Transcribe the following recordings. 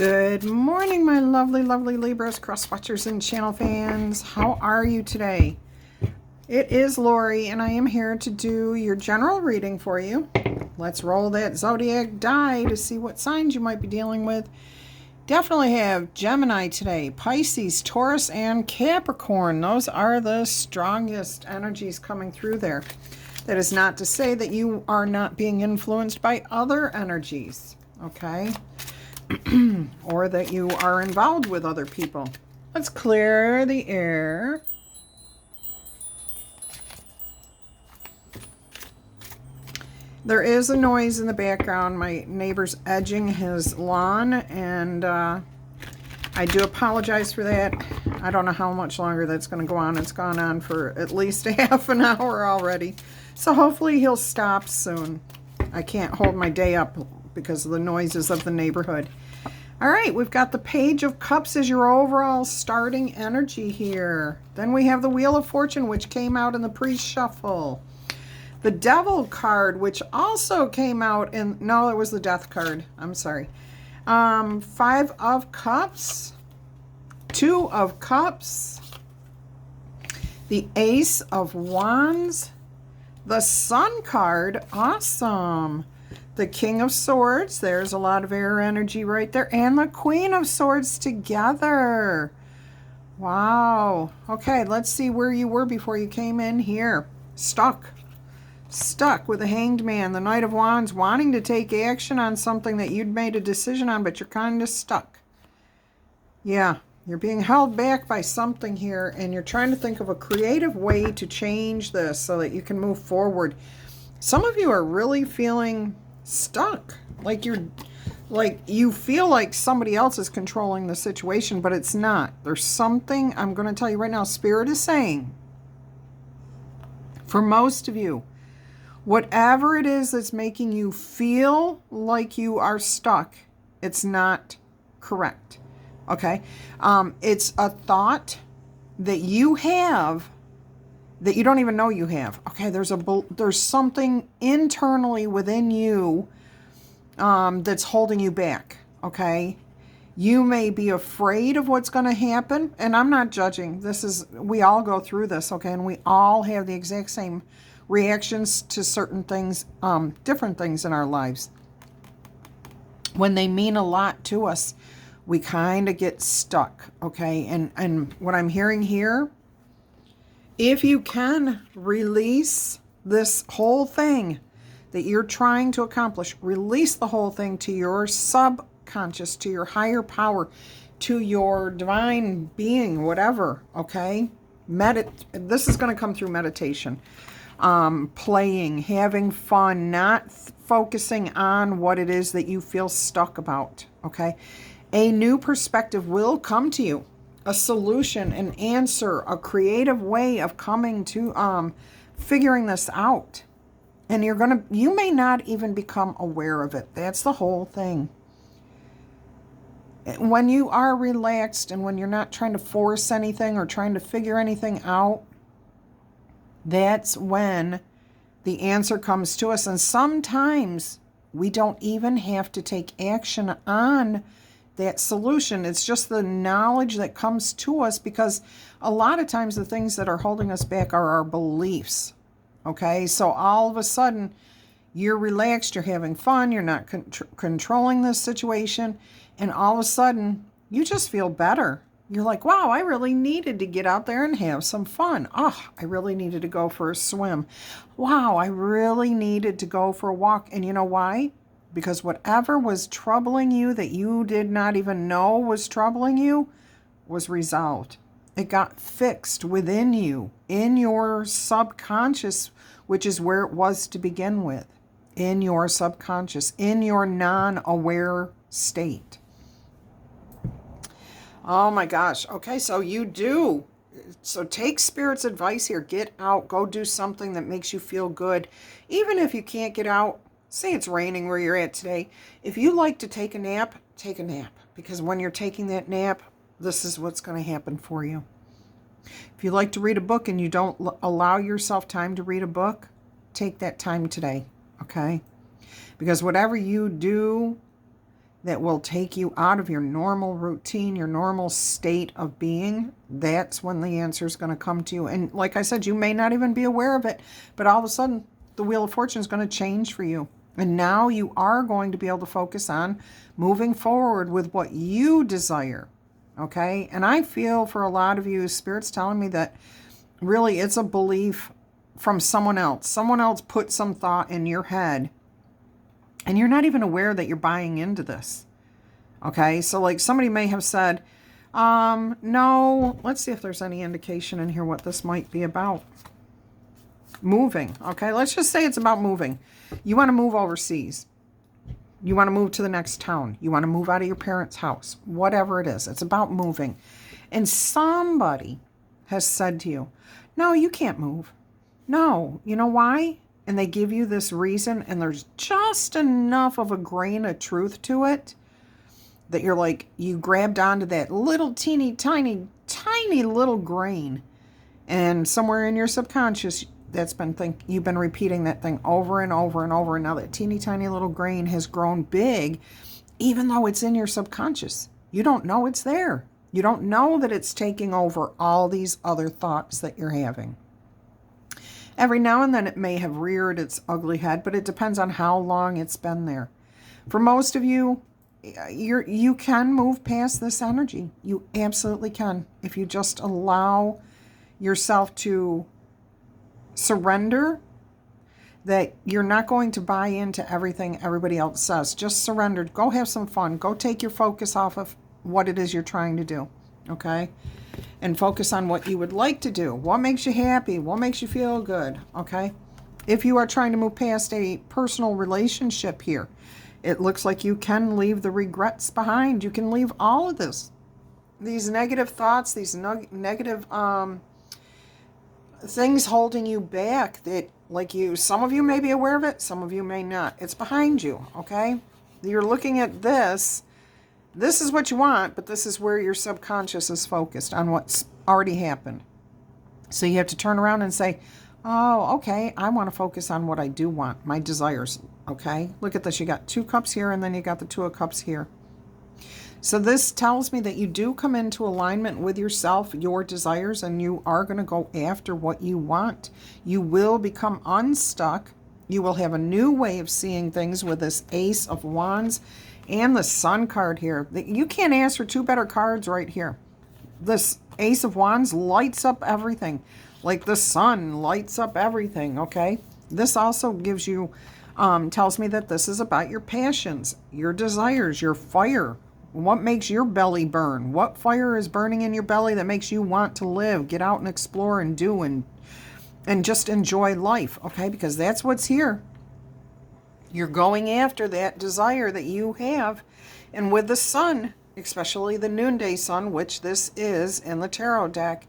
Good morning, my lovely, lovely Libras, cross watchers, and channel fans. How are you today? It is Laurie, and I am here to do your general reading for you. Let's roll that zodiac die to see what signs you might be dealing with. Definitely have Gemini today, Pisces, Taurus, and Capricorn. Those are the strongest energies coming through there. That is not to say that you are not being influenced by other energies, okay? Or that you are involved with other people. Let's clear the air. There is a noise in the background. My neighbor's edging his lawn, and I do apologize for that. I don't know how much longer that's going to go on. It's gone on for at least a half an hour already. So hopefully he'll stop soon. I can't hold my day up because of the noises of the neighborhood. All right, we've got the Page of Cups as your overall starting energy here. Then we have the Wheel of Fortune, which came out in the pre-shuffle. The Devil card, which also came out in, no, it was the Death card. I'm sorry. Five of Cups, Two of Cups, the Ace of Wands, the Sun card, awesome. The King of Swords, there's a lot of air energy right there. And the Queen of Swords together. Wow. Okay, let's see where you were before you came in here. Stuck with the Hanged Man. The Knight of Wands, wanting to take action on something that you'd made a decision on, but you're kind of stuck. Yeah, you're being held back by something here, and you're trying to think of a creative way to change this so that you can move forward. Some of you are really feeling stuck, like you feel like somebody else is controlling the situation, but it's not. There's something, I'm going to tell you right now, Spirit is saying, for most of you, whatever it is that's making you feel like you are stuck, it's not correct. Okay? It's a thought that you have that you don't even know you have. Okay, there's something internally within you that's holding you back, okay? You may be afraid of what's going to happen, and I'm not judging. We all go through this, okay? And we all have the exact same reactions to certain things, different things in our lives. When they mean a lot to us, we kind of get stuck, okay? And what I'm hearing here, if you can release this whole thing that you're trying to accomplish, release the whole thing to your subconscious, to your higher power, to your divine being, whatever, okay? This is going to come through meditation, playing, having fun, not focusing on what it is that you feel stuck about, okay? A new perspective will come to you. A solution, an answer, a creative way of coming to figuring this out. And you may not even become aware of it. That's the whole thing. When you are relaxed and when you're not trying to force anything or trying to figure anything out, that's when the answer comes to us. And sometimes we don't even have to take action on that solution. It's just the knowledge that comes to us, because a lot of times the things that are holding us back are our beliefs. Okay, so all of a sudden you're relaxed, you're having fun, you're not controlling this situation, and all of a sudden you just feel better. You're like, wow, I really needed to get out there and have some fun. Oh, I really needed to go for a swim. Wow, I really needed to go for a walk. And you know why? Because whatever was troubling you that you did not even know was troubling you was resolved. It got fixed within you, in your subconscious, which is where it was to begin with. In your subconscious, in your non-aware state. Oh my gosh. Okay, so you do. So take Spirit's advice here. Get out. Go do something that makes you feel good. Even if you can't get out, say it's raining where you're at today. If you like to take a nap, take a nap. Because when you're taking that nap, this is what's going to happen for you. If you like to read a book and you don't allow yourself time to read a book, take that time today, okay? Because whatever you do that will take you out of your normal routine, your normal state of being, that's when the answer is going to come to you. And like I said, you may not even be aware of it, but all of a sudden the Wheel of Fortune is going to change for you. And now you are going to be able to focus on moving forward with what you desire. Okay? And I feel for a lot of you, Spirit's telling me that really it's a belief from someone else. Someone else put some thought in your head, and you're not even aware that you're buying into this. Okay, so like somebody may have said, no, let's see if there's any indication in here what this might be about. Moving, okay? Let's just say it's about moving. You want to move overseas. You want to move to the next town. You want to move out of your parents' house. Whatever it is, it's about moving. And somebody has said to you, no, you can't move. No, you know why? And they give you this reason, and there's just enough of a grain of truth to it that you're like, you grabbed onto that little teeny tiny little grain, and somewhere in your subconscious you've been repeating that thing over and over and over, and now that teeny tiny little grain has grown big, even though it's in your subconscious. You don't know it's there. You don't know that it's taking over all these other thoughts that you're having. Every now and then it may have reared its ugly head, but it depends on how long it's been there. For most of you, you can move past this energy. You absolutely can. If you just allow yourself to surrender, that you're not going to buy into everything everybody else says. Just surrender. Go have some fun. Go take your focus off of what it is you're trying to do. Okay? And focus on what you would like to do. What makes you happy? What makes you feel good? Okay? If you are trying to move past a personal relationship here, it looks like you can leave the regrets behind. You can leave all of this. These negative thoughts, these negative things holding you back that, like some of you may be aware of it, some of you may not. It's behind you, okay? You're looking at this. This is what you want, but this is where your subconscious is focused on what's already happened. So you have to turn around and say, oh, okay, I want to focus on what I do want, my desires, okay? Look at this. You got 2 cups here, and then you got the 2 of cups here. So this tells me that you do come into alignment with yourself, your desires, and you are going to go after what you want. You will become unstuck. You will have a new way of seeing things with this Ace of Wands and the Sun card here. You can't ask for 2 better cards right here. This Ace of Wands lights up everything. Like the sun lights up everything, okay? This also gives you, tells me that this is about your passions, your desires, your fire. What makes your belly burn? What fire is burning in your belly that makes you want to live? Get out and explore and do and just enjoy life, okay? Because that's what's here. You're going after that desire that you have. And with the sun, especially the noonday sun, which this is in the tarot deck,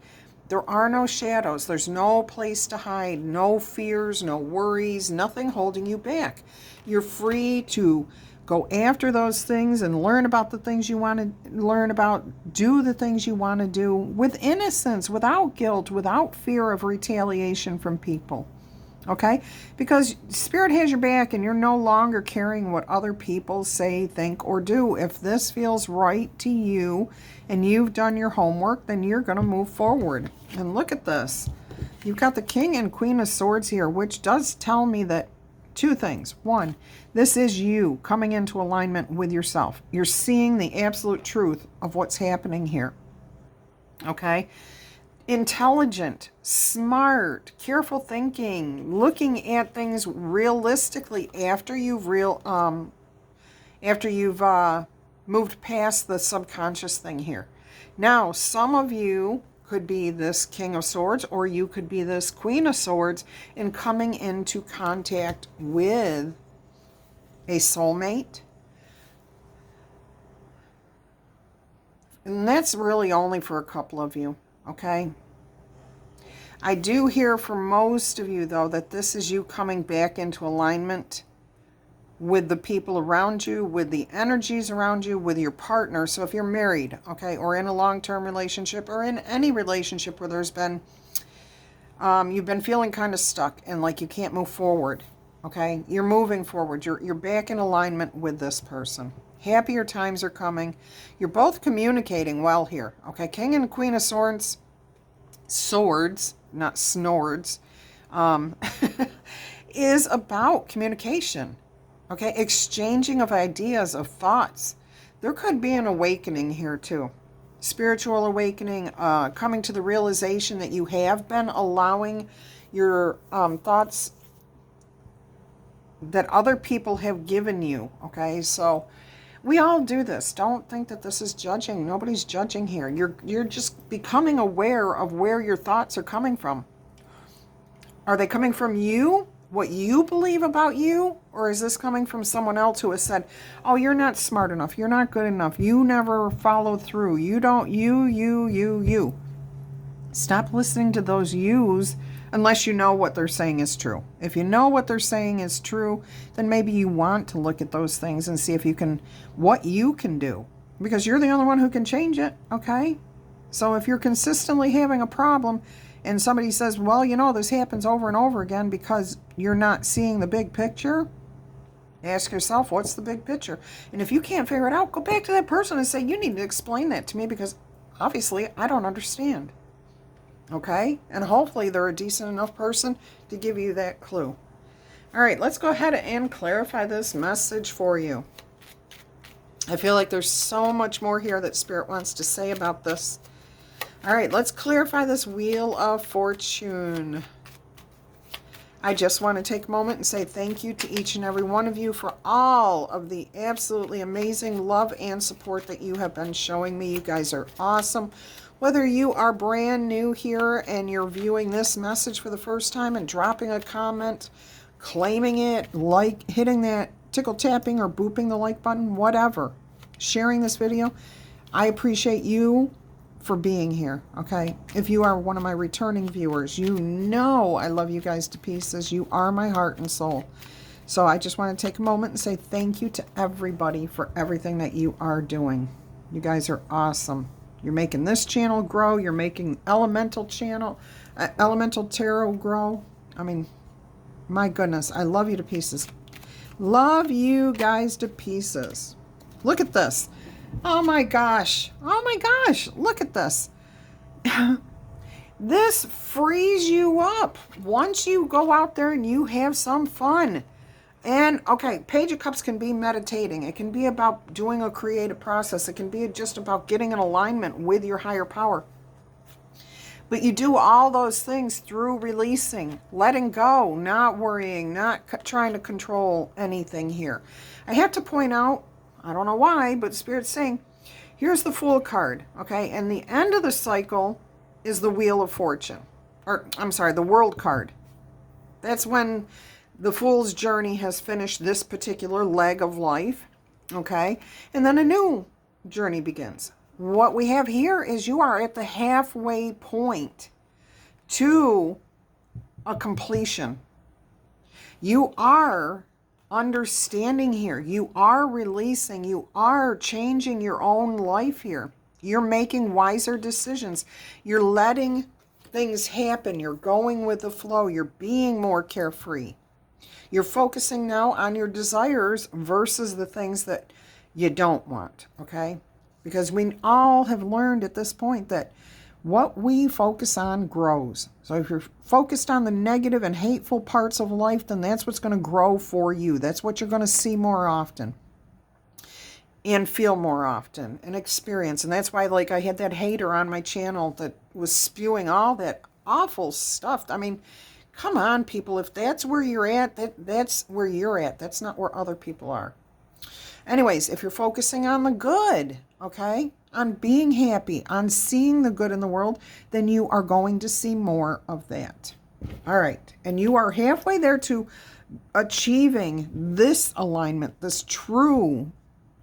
there are no shadows. There's no place to hide, no fears, no worries, nothing holding you back. You're free to go after those things and learn about the things you want to learn about, do the things you want to do with innocence, without guilt, without fear of retaliation from people. Okay? Because Spirit has your back, and you're no longer caring what other people say, think, or do. If this feels right to you and you've done your homework, then you're going to move forward. And look at this. You've got the King and Queen of Swords here, which does tell me that 2 things. 1, this is you coming into alignment with yourself. You're seeing the absolute truth of what's happening here. Okay? Intelligent, smart, careful thinking, looking at things realistically after you've moved past the subconscious thing here. Now, some of you could be this King of Swords, or you could be this Queen of Swords, in coming into contact with a soulmate. And that's really only for a couple of you, okay? I do hear from most of you, though, that this is you coming back into alignment with the people around you, with the energies around you, with your partner. So if you're married, okay, or in a long-term relationship, or in any relationship where there's been, you've been feeling kind of stuck and like you can't move forward, okay? You're moving forward. You're back in alignment with this person. Happier times are coming. You're both communicating well here. Okay, King and Queen of Swords, not snords, um, is about communication. Okay, exchanging of ideas, of thoughts. There could be an awakening here too. Spiritual awakening, coming to the realization that you have been allowing your thoughts that other people have given you. Okay, so we all do this. Don't think that this is judging. Nobody's judging here. You're just becoming aware of where your thoughts are coming from. Are they coming from you, what you believe about you? Or is this coming from someone else who has said, oh, you're not smart enough. You're not good enough. You never followed through. You don't, you. Stop listening to those yous unless you know what they're saying is true. If you know what they're saying is true, then maybe you want to look at those things and see if you can, what you can do. Because you're the only one who can change it, okay? So if you're consistently having a problem and somebody says, well, you know, this happens over and over again because you're not seeing the big picture, ask yourself, what's the big picture? And if you can't figure it out, go back to that person and say, you need to explain that to me because obviously I don't understand. Okay? And hopefully they're a decent enough person to give you that clue. All right, let's go ahead and clarify this message for you. I feel like there's so much more here that Spirit wants to say about this. All right, let's clarify this Wheel of Fortune. I just want to take a moment and say thank you to each and every one of you for all of the absolutely amazing love and support that you have been showing me. You guys are awesome. Whether you are brand new here and you're viewing this message for the first time and dropping a comment, claiming it, like hitting that tickle tapping or booping the like button, whatever, sharing this video, I appreciate you for being here, okay? If you are one of my returning viewers, you know I love you guys to pieces. You are my heart and soul. So I just want to take a moment and say thank you to everybody for everything that you are doing. You guys are awesome. You're making this channel grow. You're making Elemental Tarot grow. I mean, my goodness, I love you to pieces. Love you guys to pieces. Look at this. Oh my gosh. Oh my gosh. Look at this. This frees you up once you go out there and you have some fun. And, okay, Page of Cups can be meditating. It can be about doing a creative process. It can be just about getting in alignment with your higher power. But you do all those things through releasing, letting go, not worrying, not trying to control anything here. I have to point out, I don't know why, but Spirit's saying, here's the Fool card, okay? And the end of the cycle is the Wheel of Fortune. Or, I'm sorry, the World card. That's when the Fool's journey has finished this particular leg of life, okay? And then a new journey begins. What we have here is you are at the halfway point to a completion. You are understanding here. You are releasing. You are changing your own life here. You're making wiser decisions. You're letting things happen. You're going with the flow. You're being more carefree. You're focusing now on your desires versus the things that you don't want, okay? Because we all have learned at this point that what we focus on grows. So if you're focused on the negative and hateful parts of life, then that's what's going to grow for you. That's what you're going to see more often and feel more often and experience. And that's why, like, I had that hater on my channel that was spewing all that awful stuff. I mean, come on, people. If that's where you're at, that's where you're at. That's not where other people are. Anyways, if you're focusing on the good, okay, on being happy, on seeing the good in the world, then you are going to see more of that. All right. And you are halfway there to achieving this alignment, this true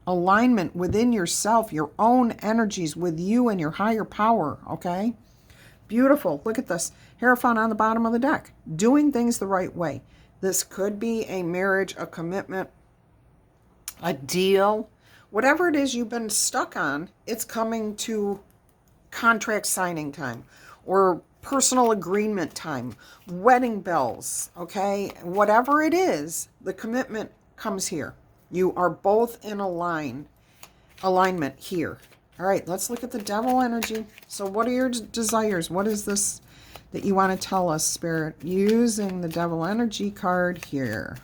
alignment within yourself, your own energies with you and your higher power, okay? Beautiful. Look at this. Hierophant on the bottom of the deck. Doing things the right way. This could be a marriage, a commitment, a deal. Whatever it is you've been stuck on, it's coming to contract signing time or personal agreement time, wedding bells, okay? Whatever it is, the commitment comes here. You are both in a line alignment here. All right, let's look at the devil energy. So what are your desires? What is this that you want to tell us, Spirit? Using the devil energy card here.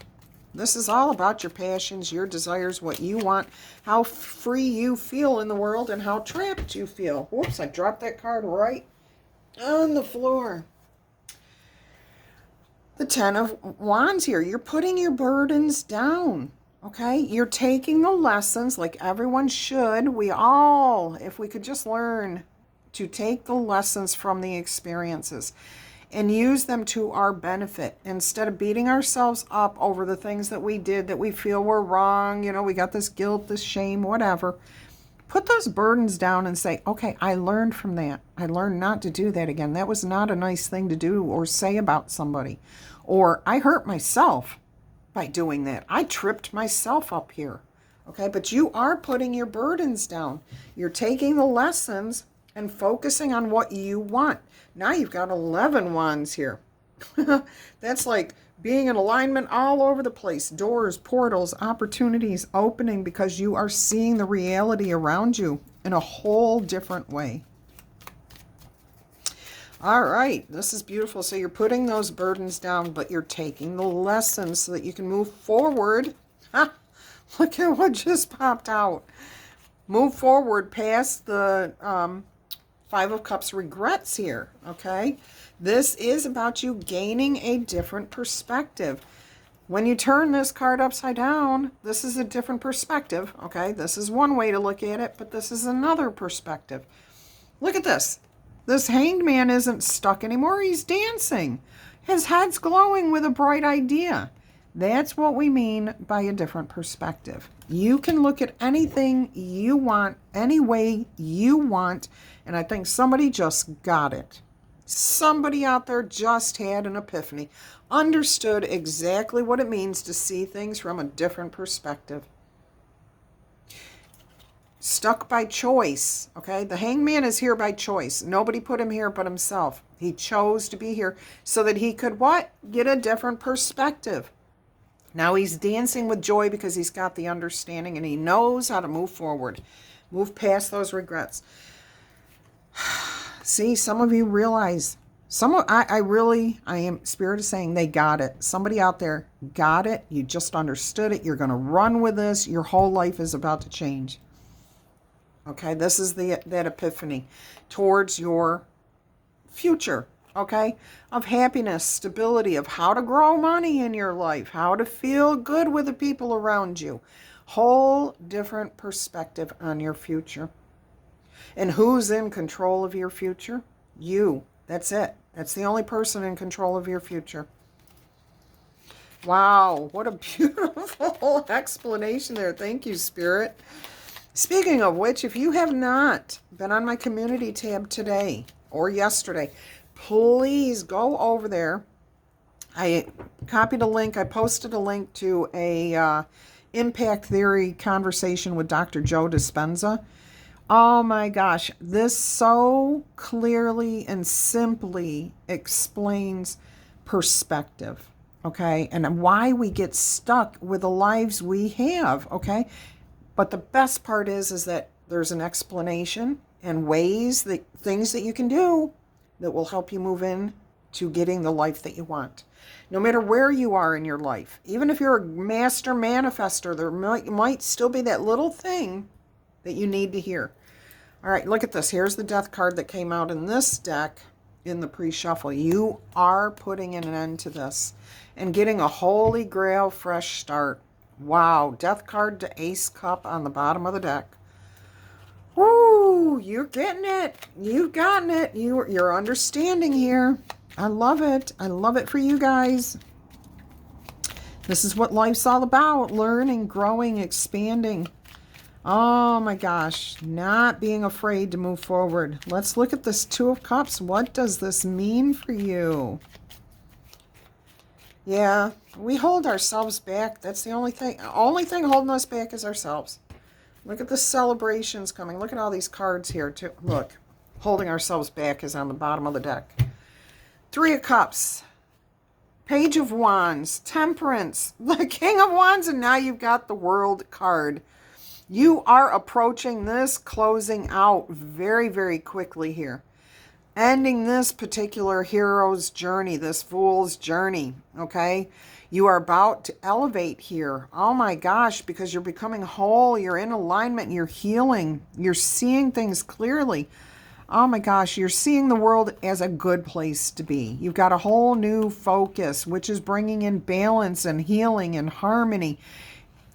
This is all about your passions, your desires, what you want, how free you feel in the world, and how trapped you feel. Whoops, I dropped that card right on the floor. The Ten of Wands here. You're putting your burdens down, okay? You're taking the lessons like everyone should. We all, if we could just learn to take the lessons from the experiences and use them to our benefit instead of beating ourselves up over the things that we did that we feel were wrong. You know, we got this guilt, this shame, whatever. Put those burdens down and say, okay, I learned from that. I learned not to do that again. That was not a nice thing to do or say about somebody. Or I hurt myself by doing that. I tripped myself up here. Okay, but you are putting your burdens down. You're taking the lessons and focusing on what you want. Now you've got 11 wands here. That's like being in alignment all over the place. Doors, portals, opportunities opening because you are seeing the reality around you in a whole different way. All right, this is beautiful. So you're putting those burdens down, but you're taking the lessons so that you can move forward. Ha! Look at what just popped out. Move forward past the Five of Cups regrets here, okay? This is about you gaining a different perspective. When you turn this card upside down, this is a different perspective, okay? This is one way to look at it, but this is another perspective. Look at this. This hanged man isn't stuck anymore. He's dancing. His head's glowing with a bright idea. That's what we mean by a different perspective. You can look at anything you want, any way you want, and I think somebody just got it. Somebody out there just had an epiphany, understood exactly what it means to see things from a different perspective. Stuck by choice, okay? The hanged man is here by choice. Nobody put him here but himself. He chose to be here so that he could what? Get a different perspective. Now he's dancing with joy because he's got the understanding and he knows how to move forward. Move past those regrets. See, some of you realize, I am, Spirit is saying they got it. Somebody out there got it. You just understood it. You're going to run with this. Your whole life is about to change. Okay, this is that epiphany towards your future, okay, of happiness, stability, of how to grow money in your life, how to feel good with the people around you. Whole different perspective on your future. And who's in control of your future? You. That's it. That's the only person in control of your future. Wow, what a beautiful explanation there. Thank you, Spirit. Speaking of which, if you have not been on my community tab today or yesterday, please go over there. I copied a link. I posted a link to a impact theory conversation with Dr. Joe Dispenza. Oh my gosh, this so clearly and simply explains perspective, okay? And why we get stuck with the lives we have, okay? But the best part is that there's an explanation and ways, that things that you can do that will help you move in to getting the life that you want. No matter where you are in your life, even if you're a master manifester, there might still be that little thing that you need to hear. All right, look at this. Here's the death card that came out in this deck in the pre-shuffle. You are putting an end to this and getting a holy grail fresh start. Wow, death card to ace cup on the bottom of the deck. Woo, you're getting it. You've gotten it. You're understanding here. I love it. I love it for you guys. This is what life's all about. Learning, growing, expanding. Oh my gosh, not being afraid to move forward. Let's look at this Two of Cups. What does this mean for you? Yeah, we hold ourselves back. That's the only thing holding us back is ourselves. Look at the celebrations coming. Look at all these cards here too. Look, holding ourselves back is on the bottom of the deck. Three of Cups, Page of Wands, Temperance, the King of Wands, and now you've got the World card. You are approaching this closing out very, very quickly here. Ending this particular hero's journey, this fool's journey, okay? You are about to elevate here. Oh my gosh, because you're becoming whole, you're in alignment, you're healing, you're seeing things clearly. Oh my gosh, you're seeing the world as a good place to be. You've got a whole new focus, which is bringing in balance and healing and harmony,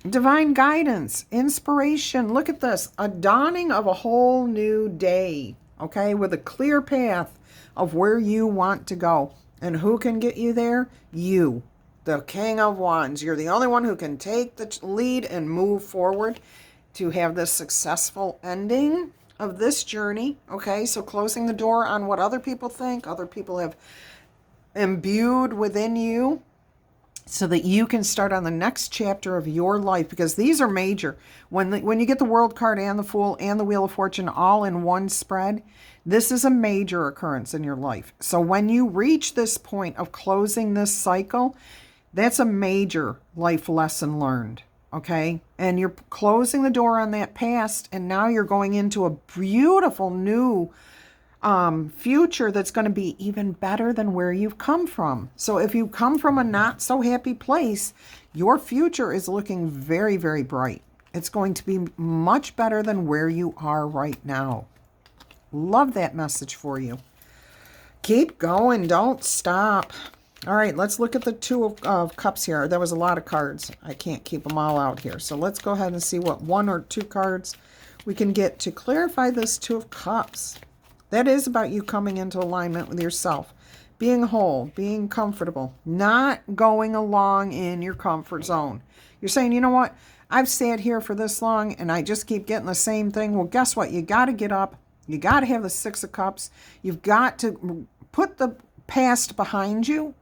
divine guidance, inspiration. Look at this, a dawning of a whole new day, okay, with a clear path of where you want to go. And who can get you there? You, the King of Wands. You're the only one who can take the lead and move forward to have this successful ending of this journey, okay? So closing the door on what other people think, other people have imbued within you, so that you can start on the next chapter of your life, because these are major. When you get the World card and the Fool and the Wheel of Fortune all in one spread, this is a major occurrence in your life. So when you reach this point of closing this cycle, that's a major life lesson learned. Okay, and you're closing the door on that past, and now you're going into a beautiful new future that's going to be even better than where you've come from. So if you come from a not so happy place, your future is looking very, very bright. It's going to be much better than where you are right now. Love that message for you. Keep going, don't stop. All right, let's look at the Two of Cups here. There was a lot of cards. I can't keep them all out here. So let's go ahead and see what 1 or 2 cards we can get to clarify this Two of Cups. That is about you coming into alignment with yourself, being whole, being comfortable, not going along in your comfort zone. You're saying, you know what? I've sat here for this long and I just keep getting the same thing. Well, guess what? You got to get up. You got to have the 6 of Cups. You've got to put the past behind you.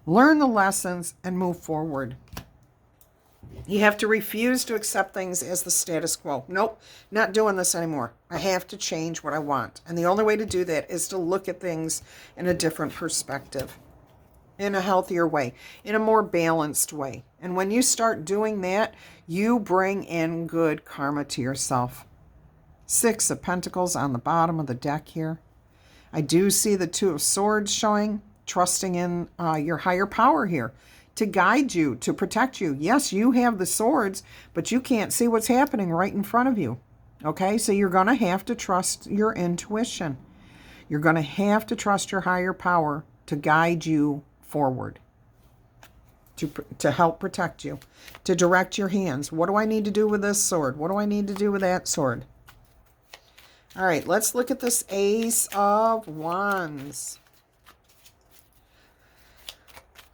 Learn the lessons and move forward. You have to refuse to accept things as the status quo. Nope, not doing this anymore. I have to change what I want. And the only way to do that is to look at things in a different perspective, in a healthier way, in a more balanced way. And when you start doing that, you bring in good karma to yourself. 6 of Pentacles on the bottom of the deck here. I do see the 2 of Swords showing. Trusting in your higher power here to guide you, to protect you. Yes, you have the swords, but you can't see what's happening right in front of you. Okay, so you're going to have to trust your intuition. You're going to have to trust your higher power to guide you forward, to help protect you, to direct your hands. What do I need to do with this sword? What do I need to do with that sword? All right, let's look at this Ace of Wands.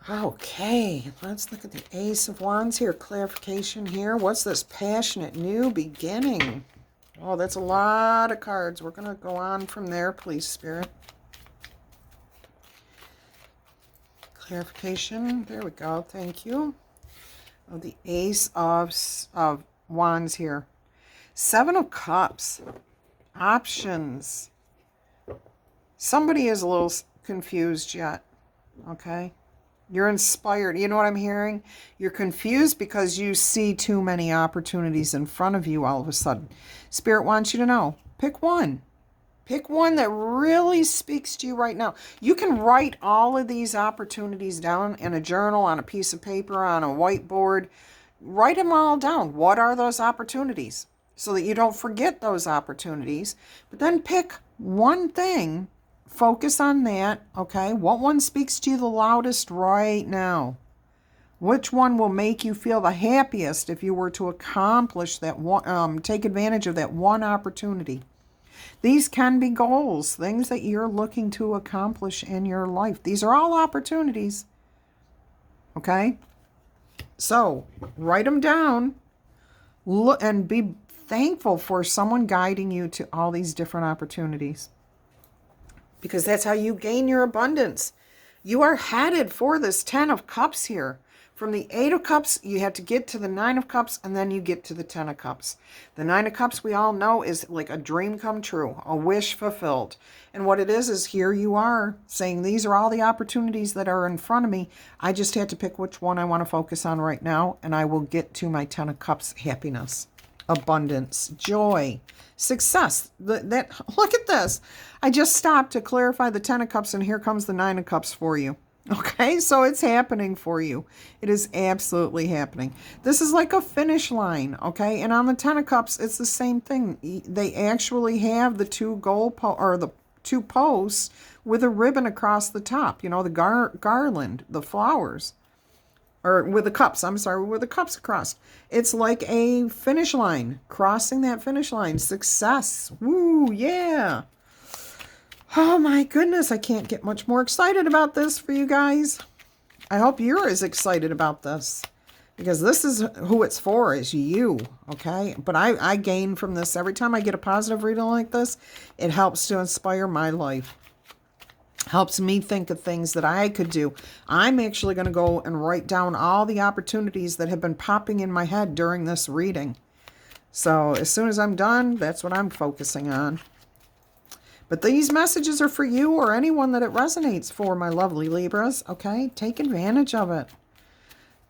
Okay, let's look at the Ace of Wands here. Clarification here. What's this passionate new beginning? Oh, that's a lot of cards. We're going to go on from there, please, Spirit. Clarification. There we go. Thank you. Oh, the Ace of Wands here. 7 of Cups. Options. Somebody is a little confused yet. Okay. You're inspired. You know what I'm hearing? You're confused because you see too many opportunities in front of you all of a sudden. Spirit wants you to know, pick one. Pick one that really speaks to you right now. You can write all of these opportunities down in a journal, on a piece of paper, on a whiteboard. Write them all down. What are those opportunities? So that you don't forget those opportunities. But then pick one thing. Focus on that, okay? What one speaks to you the loudest right now? Which one will make you feel the happiest if you were to accomplish that one, take advantage of that one opportunity? These can be goals, things that you're looking to accomplish in your life. These are all opportunities, okay? So write them down. Look and be thankful for someone guiding you to all these different opportunities. Because that's how you gain your abundance. You are headed for this 10 of Cups here. From the 8 of Cups, you have to get to the 9 of Cups, and then you get to the 10 of Cups. The 9 of Cups, we all know, is like a dream come true, a wish fulfilled. And what it is here you are saying, these are all the opportunities that are in front of me. I just had to pick which one I want to focus on right now, and I will get to my 10 of Cups happiness. abundance, joy, success. Look at this. I just stopped to clarify the 10 of Cups, and here comes the 9 of Cups for you. Okay, so it's happening for you. It is absolutely happening. This is like a finish line, okay? And on the 10 of Cups, it's the same thing. They actually have the two the two posts with a ribbon across the top, you know, the garland, the flowers. Or with the cups, I'm sorry, with the cups across. It's like a finish line, crossing that finish line. Success. Woo, yeah. Oh my goodness, I can't get much more excited about this for you guys. I hope you're as excited about this, because this is who it's for, is you, okay? But I gain from this. Every time I get a positive reading like this, it helps to inspire my life. Helps me think of things that I could do. I'm actually going to go and write down all the opportunities that have been popping in my head during this reading. So as soon as I'm done, that's what I'm focusing on. But these messages are for you or anyone that it resonates for, my lovely Libras, okay? Take advantage of it.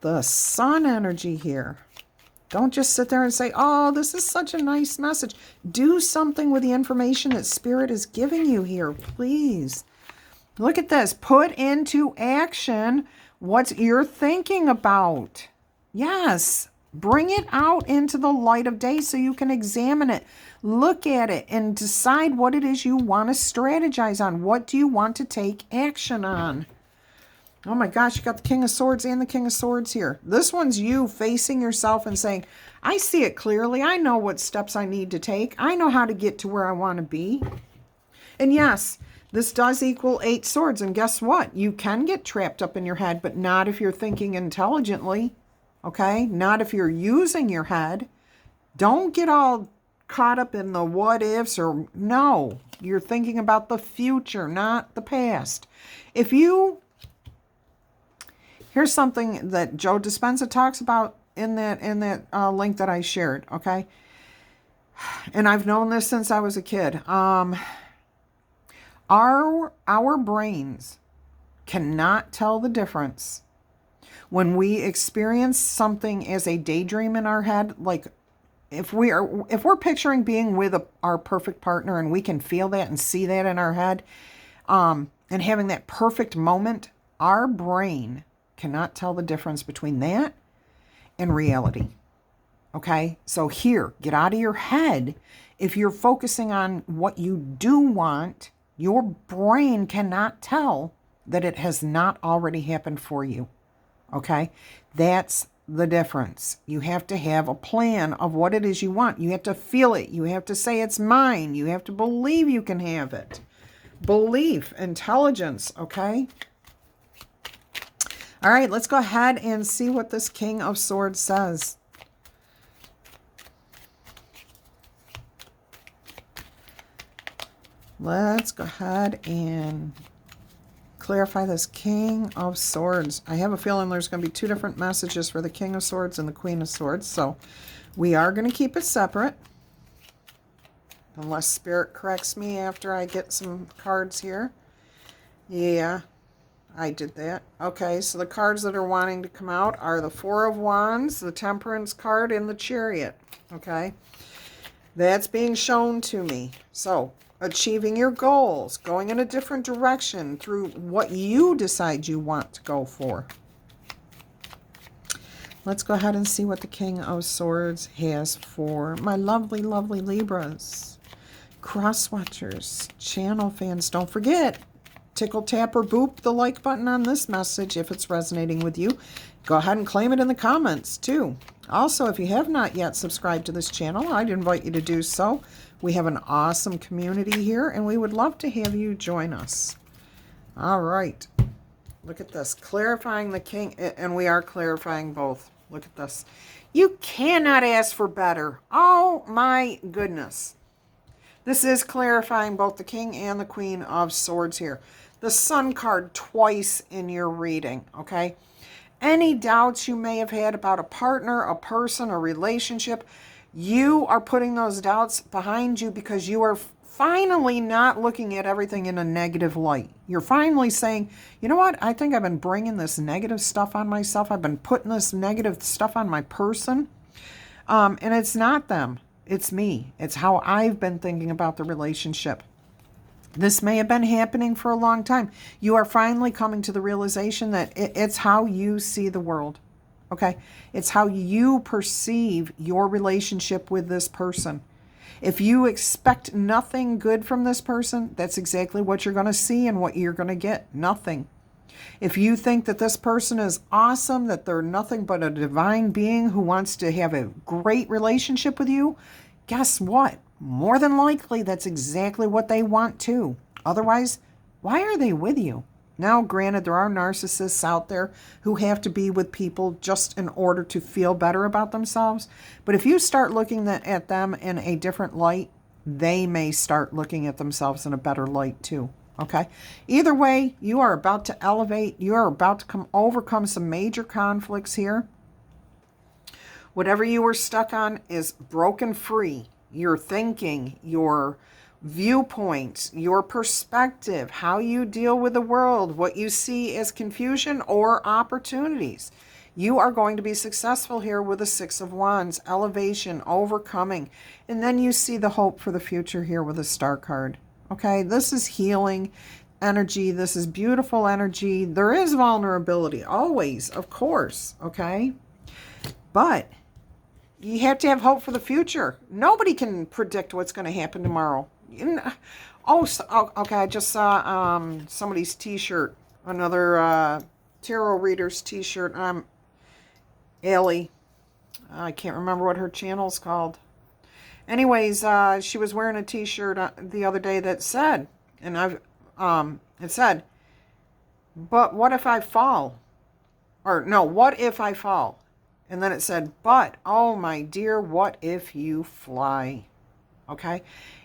The sun energy here. Don't just sit there and say, oh, this is such a nice message. Do something with the information that Spirit is giving you here, please. Look at this. Put into action what you're thinking about. Yes. Bring it out into the light of day so you can examine it. Look at it and decide what it is you want to strategize on. What do you want to take action on? Oh my gosh, you got the King of Swords and the King of Swords here. This one's you facing yourself and saying, I see it clearly. I know what steps I need to take. I know how to get to where I want to be. And yes, this does equal 8 swords. And guess what? You can get trapped up in your head, but not if you're thinking intelligently. Okay? Not if you're using your head. Don't get all caught up in the what ifs or no. You're thinking about the future, not the past. If you... Here's something that Joe Dispenza talks about in that link that I shared, okay? And I've known this since I was a kid. Our brains cannot tell the difference when we experience something as a daydream in our head. Like if we're picturing being with our perfect partner and we can feel that and see that in our head, and having that perfect moment, our brain cannot tell the difference between that and reality. Okay? So here, get out of your head. If you're focusing on what you do want, your brain cannot tell that it has not already happened for you. Okay? That's the difference. You have to have a plan of what it is you want. You have to feel it. You have to say it's mine. You have to believe you can have it. Belief, intelligence, okay? All right, let's go ahead and see what this King of Swords says. Let's go ahead and clarify this King of Swords. I have a feeling there's going to be 2 different messages for the King of Swords and the Queen of Swords, so we are going to keep it separate. Unless Spirit corrects me after I get some cards here. Yeah. I did that. Okay, so the cards that are wanting to come out are the 4 of Wands, the Temperance card, and the Chariot. Okay, that's being shown to me. So, achieving your goals, going in a different direction through what you decide you want to go for. Let's go ahead and see what the King of Swords has for my lovely, lovely Libras. Cross watchers, channel fans, don't forget, tickle, tap, or boop the like button on this message if it's resonating with you. Go ahead and claim it in the comments, too. Also, if you have not yet subscribed to this channel, I'd invite you to do so. We have an awesome community here, and we would love to have you join us. All right. Look at this. Clarifying the King, and we are clarifying both. Look at this. You cannot ask for better. Oh, my goodness. This is clarifying both the King and the Queen of Swords here. The Sun card twice in your reading, okay? Any doubts you may have had about a partner, a person, a relationship, you are putting those doubts behind you because you are finally not looking at everything in a negative light. You're finally saying, you know what? I think I've been bringing this negative stuff on myself. I've been putting this negative stuff on my person. And it's not them. It's me. It's how I've been thinking about the relationship. This may have been happening for a long time. You are finally coming to the realization that it's how you see the world. Okay? It's how you perceive your relationship with this person. If you expect nothing good from this person, that's exactly what you're going to see and what you're going to get. Nothing. If you think that this person is awesome, that they're nothing but a divine being who wants to have a great relationship with you, guess what? More than likely, that's exactly what they want too. Otherwise, why are they with you? Now, granted, there are narcissists out there who have to be with people just in order to feel better about themselves. But if you start looking at them in a different light, they may start looking at themselves in a better light too. Okay? Either way, you are about to elevate. You are about to overcome some major conflicts here. Whatever you were stuck on is broken free. Your thinking, your viewpoints, your perspective, how you deal with the world, what you see as confusion or opportunities. You are going to be successful here with the Six of Wands, elevation, overcoming. And then you see the hope for the future here with the Star card. Okay, this is healing energy. This is beautiful energy. There is vulnerability, always, of course, okay? But you have to have hope for the future. Nobody can predict what's going to happen tomorrow. Okay, I just saw somebody's t-shirt, another tarot reader's t-shirt. Allie. I can't remember what her channel's called. Anyways, she was wearing a t-shirt the other day that said, and it said, but what if I fall? Or no, what if I fall? And then it said, but, oh my dear, what if you fly? Okay?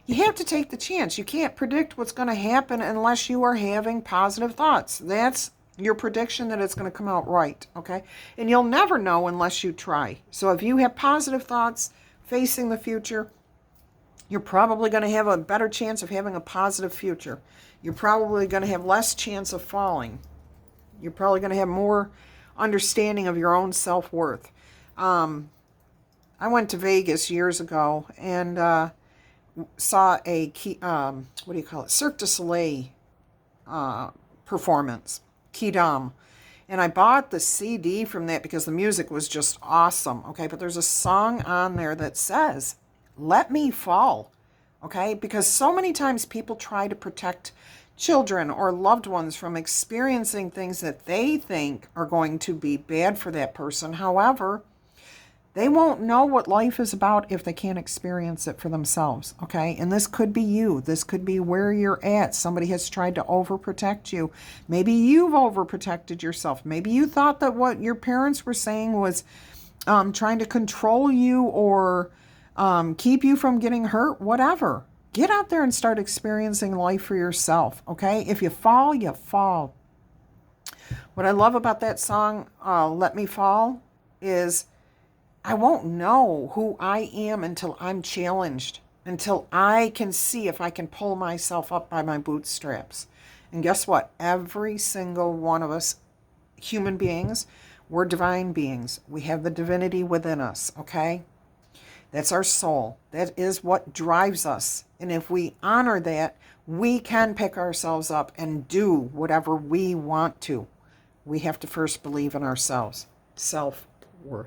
You have to take the chance. You can't predict what's going to happen unless you are having positive thoughts. That's your prediction that it's going to come out right. Okay? And you'll never know unless you try. So if you have positive thoughts facing the future, you're probably going to have a better chance of having a positive future. You're probably going to have less chance of falling. You're probably going to have more understanding of your own self-worth. I went to Vegas years ago and saw a Cirque du Soleil performance, Kidam. And I bought the CD from that because the music was just awesome. Okay, but there's a song on there that says, "Let me fall." Okay, because so many times people try to protect children or loved ones from experiencing things that they think are going to be bad for that person. However, they won't know what life is about if they can't experience it for themselves, okay? And this could be you. This could be where you're at. Somebody has tried to overprotect you. Maybe you've overprotected yourself. Maybe you thought that what your parents were saying was trying to control you or keep you from getting hurt, whatever. Get out there and start experiencing life for yourself, okay? If you fall, you fall. What I love about that song, Let Me Fall, is I won't know who I am until I'm challenged, until I can see if I can pull myself up by my bootstraps. And guess what? Every single one of us, human beings, we're divine beings. We have the divinity within us, okay? That's our soul. That is what drives us. And if we honor that, we can pick ourselves up and do whatever we want to. We have to first believe in ourselves. Self-worth.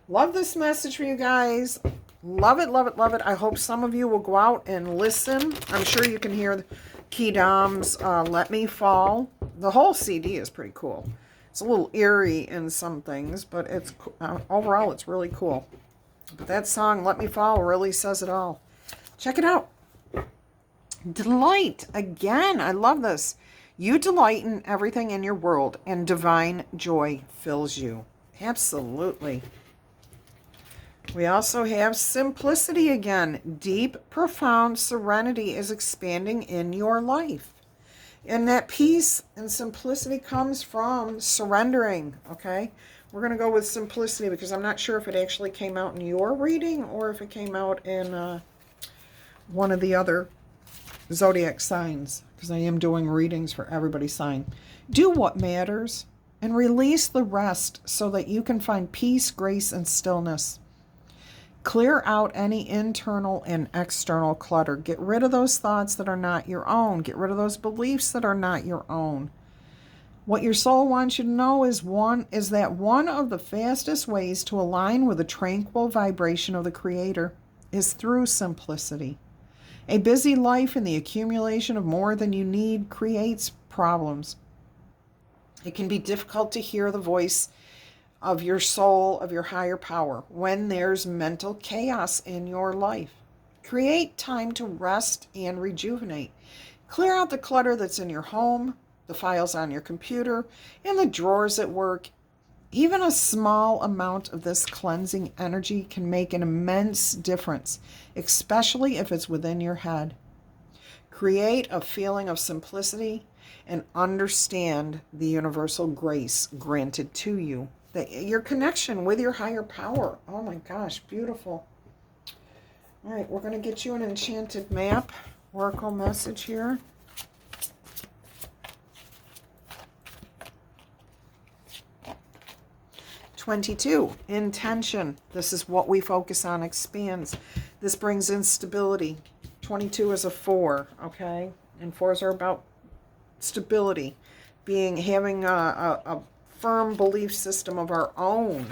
Love this message for you guys. Love it, love it, love it. I hope some of you will go out and listen. I'm sure you can hear Kidam's Let Me Fall. The whole CD is pretty cool. It's a little eerie in some things, but it's overall it's really cool. But that song, Let Me Fall, really says it all. Check it out. Delight. Again, I love this. You delight in everything in your world, and divine joy fills you. Absolutely. We also have simplicity again. Deep, profound serenity is expanding in your life. And that peace and simplicity comes from surrendering, okay? We're going to go with simplicity because I'm not sure if it actually came out in your reading or if it came out in one of the other zodiac signs, because I am doing readings for everybody's sign. Do what matters and release the rest so that you can find peace, grace, and stillness. Clear out any internal and external clutter. Get rid of those thoughts that are not your own. Get rid of those beliefs that are not your own. What your soul wants you to know is that one of the fastest ways to align with the tranquil vibration of the Creator is through simplicity. A busy life and the accumulation of more than you need creates problems. It can be difficult to hear the voice of your soul, of your higher power, when there's mental chaos in your life. Create time to rest and rejuvenate. Clear out the clutter that's in your home, the files on your computer, and the drawers at work. Even a small amount of this cleansing energy can make an immense difference, especially if it's within your head. Create a feeling of simplicity and understand the universal grace granted to you. Your connection with your higher power. Oh my gosh, beautiful. All right, we're going to get you an enchanted map. Oracle message here. (22) Intention. This is what we focus on, expands. This brings in stability. 22 is a 4, okay? And 4s are about stability, having a firm belief system of our own.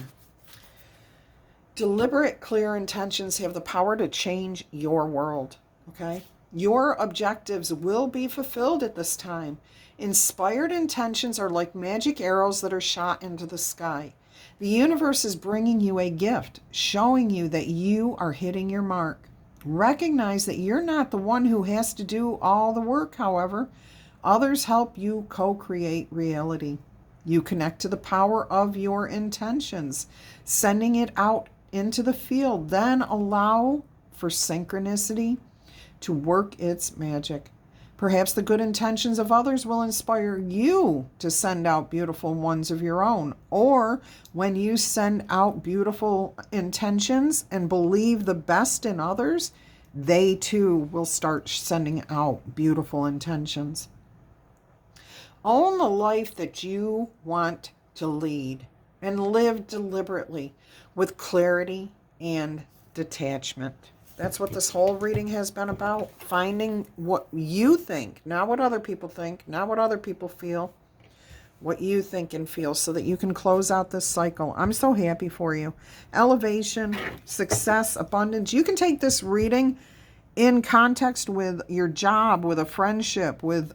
Deliberate, clear intentions have the power to change your world, okay? Your objectives will be fulfilled at this time. Inspired intentions are like magic arrows that are shot into the sky. The universe is bringing you a gift, showing you that you are hitting your mark. Recognize that you're not the one who has to do all the work, however. Others help you co-create reality. You connect to the power of your intentions, sending it out into the field. Then allow for synchronicity to work its magic. Perhaps the good intentions of others will inspire you to send out beautiful ones of your own. Or when you send out beautiful intentions and believe the best in others, they too will start sending out beautiful intentions. Own the life that you want to lead and live deliberately with clarity and detachment. That's what this whole reading has been about. Finding what you think, not what other people think, not what other people feel, what you think and feel, so that you can close out this cycle. I'm so happy for you. Elevation, success, abundance. You can take this reading in context with your job, with a friendship, with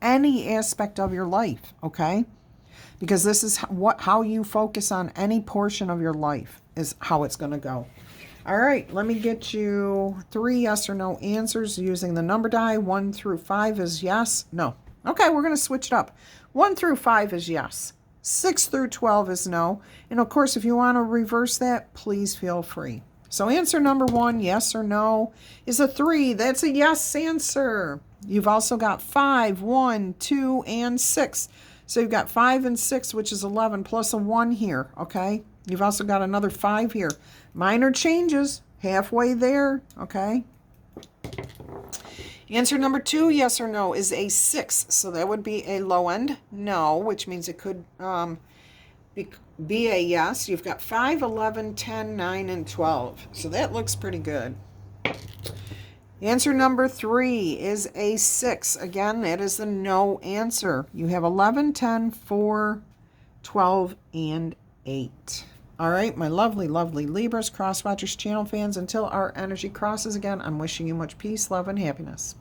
any aspect of your life, okay? Because this is how you focus on any portion of your life is how it's going to go. All right, let me get you 3 yes or no answers using the number die. 1 through 5 is yes. No. Okay, we're going to switch it up. 1 through 5 is yes. 6 through 12 is no. And of course, if you want to reverse that, please feel free. So answer number 1, yes or no, is a 3. That's a yes answer. You've also got 5, 1, 2, and 6. So you've got 5 and 6, which is 11, plus a 1 here, okay? You've also got another 5 here. Minor changes, halfway there, okay? Answer number 2, yes or no, is a 6. So that would be a low end no, which means it could be a yes. You've got 5, 11, 10, 9, and 12. So that looks pretty good. Answer number 3 is a 6. Again, that is the no answer. You have 11, 10, 4, 12, and 8. All right, my lovely, lovely Libras, Crosswatchers, channel fans, until our energy crosses again, I'm wishing you much peace, love, and happiness.